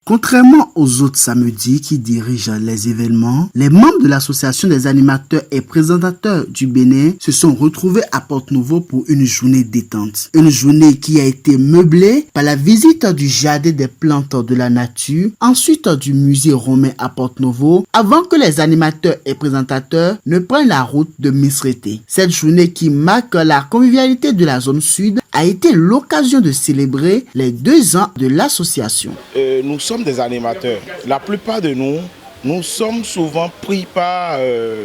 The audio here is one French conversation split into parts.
Contrairement aux autres samedis qui dirigent les événements, les membres de l'association des animateurs et présentateurs du Bénin se sont retrouvés à Porte-Nouveau pour une journée détente. Une journée qui a été meublée par la visite du jardin des plantes de la nature, ensuite du musée romain à Porte-Nouveau, avant que les animateurs et présentateurs ne prennent la route de Misrété. Cette journée qui marque la convivialité de la zone sud a été l'occasion de célébrer les 2 ans de l'association. Nous sommes des animateurs. La plupart de nous sommes souvent pris par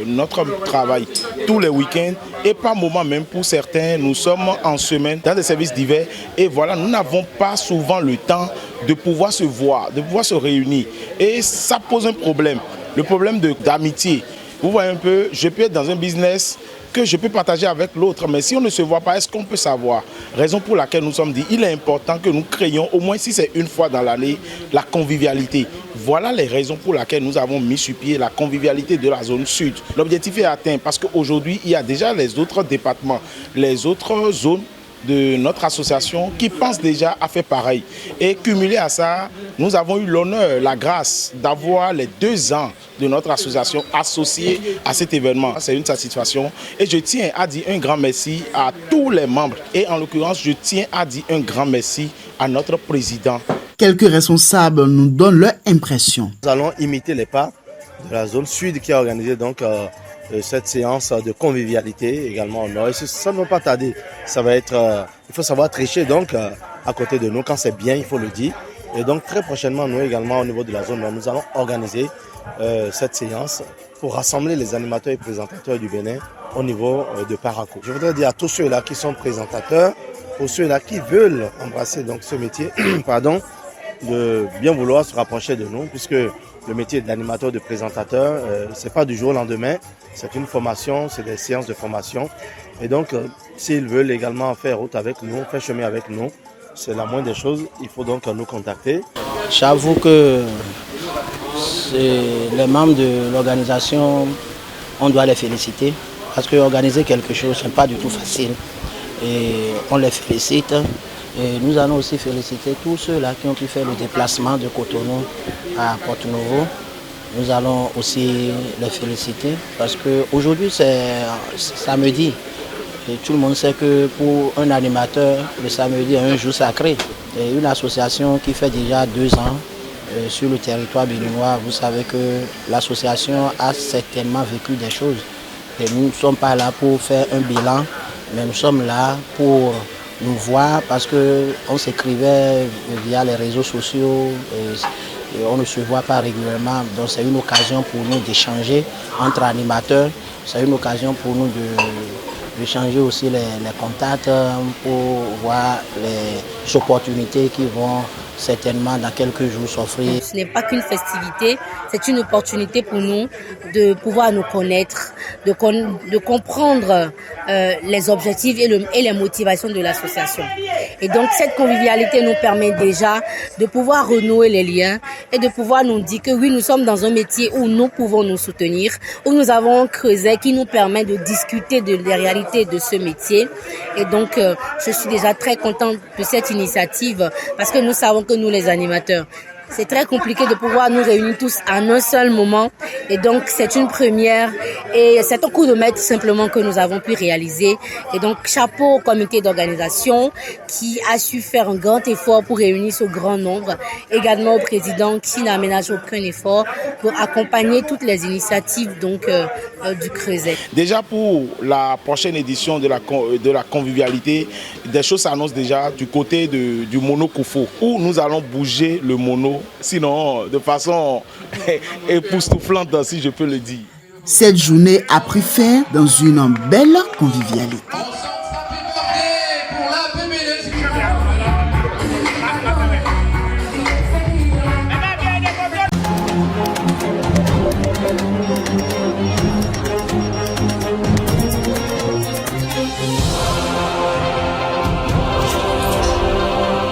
notre travail tous les week-ends et par moment même pour certains, nous sommes en semaine dans des services divers et voilà, nous n'avons pas souvent le temps de pouvoir se voir, de pouvoir se réunir et ça pose un problème, le problème d'amitié. Vous voyez un peu, je peux être dans un business que je peux partager avec l'autre, mais si on ne se voit pas, est-ce qu'on peut savoir? Raison pour laquelle nous sommes dit, il est important que nous créions, au moins si c'est une fois dans l'année, la convivialité. Voilà les raisons pour lesquelles nous avons mis sur pied la convivialité de la zone sud. L'objectif est atteint parce qu'aujourd'hui, il y a déjà les autres départements, les autres zones de notre association qui pensent déjà à faire pareil. Et cumulé à ça, nous avons eu l'honneur, la grâce d'avoir les 2 ans de notre association associés à cet événement. C'est une satisfaction et je tiens à dire un grand merci à tous les membres et en l'occurrence, je tiens à dire un grand merci à notre président. Quelques responsables nous donnent leur impression. Nous allons imiter les pas de la zone sud qui a organisé donc cette séance de convivialité également au nord. Et ça ne va pas tarder. Ça va être, il faut savoir tricher donc à côté de nous quand c'est bien, il faut le dire. Et donc très prochainement, nous également au niveau de la zone nord, nous allons organiser cette séance pour rassembler les animateurs et présentateurs du Bénin au niveau de Parakou. Je voudrais dire à tous ceux-là qui sont présentateurs, pour ceux-là qui veulent embrasser donc ce métier, pardon, de bien vouloir se rapprocher de nous, puisque le métier d'animateur, de présentateur, c'est pas du jour au lendemain, c'est une formation, c'est des séances de formation. Et donc, s'ils veulent également faire route avec nous, faire chemin avec nous, c'est la moindre des choses, il faut donc nous contacter. J'avoue que les membres de l'organisation, on doit les féliciter, parce qu'organiser quelque chose, ce n'est pas du tout facile. Et on les félicite. Et nous allons aussi féliciter tous ceux-là qui ont pu faire le déplacement de Cotonou à Porte-Nouveau. Nous allons aussi les féliciter parce qu'aujourd'hui c'est samedi. Et tout le monde sait que pour un animateur, le samedi est un jour sacré. Et une association qui fait déjà 2 ans sur le territoire béninois, vous savez que l'association a certainement vécu des choses. Et nous ne sommes pas là pour faire un bilan, mais nous sommes là pour nous voir parce qu'on s'écrivait via les réseaux sociaux et on ne se voit pas régulièrement. Donc c'est une occasion pour nous d'échanger entre animateurs. C'est une occasion pour nous de changer aussi les contacts pour voir les opportunités qui vont certainement dans quelques jours s'offrir. Ce n'est pas qu'une festivité, c'est une opportunité pour nous de pouvoir nous connaître, de comprendre les objectifs et les motivations de l'association. Et donc cette convivialité nous permet déjà de pouvoir renouer les liens et de pouvoir nous dire que oui, nous sommes dans un métier où nous pouvons nous soutenir, où nous avons un creuset qui nous permet de discuter des réalités de ce métier. Et donc je suis déjà très contente de cette initiative parce que nous savons que nous les animateurs, c'est très compliqué de pouvoir nous réunir tous en un seul moment et donc c'est une première et c'est un coup de maître simplement que nous avons pu réaliser et donc chapeau au comité d'organisation qui a su faire un grand effort pour réunir ce grand nombre, également au président qui n'aménage aucun effort pour accompagner toutes les initiatives donc du Creuset. Déjà pour la prochaine édition de la convivialité, des choses s'annoncent déjà du côté du Mono Koufo où nous allons bouger le mono. Sinon, de façon époustouflante, si je peux le dire. Cette journée a pris fin dans une belle convivialité.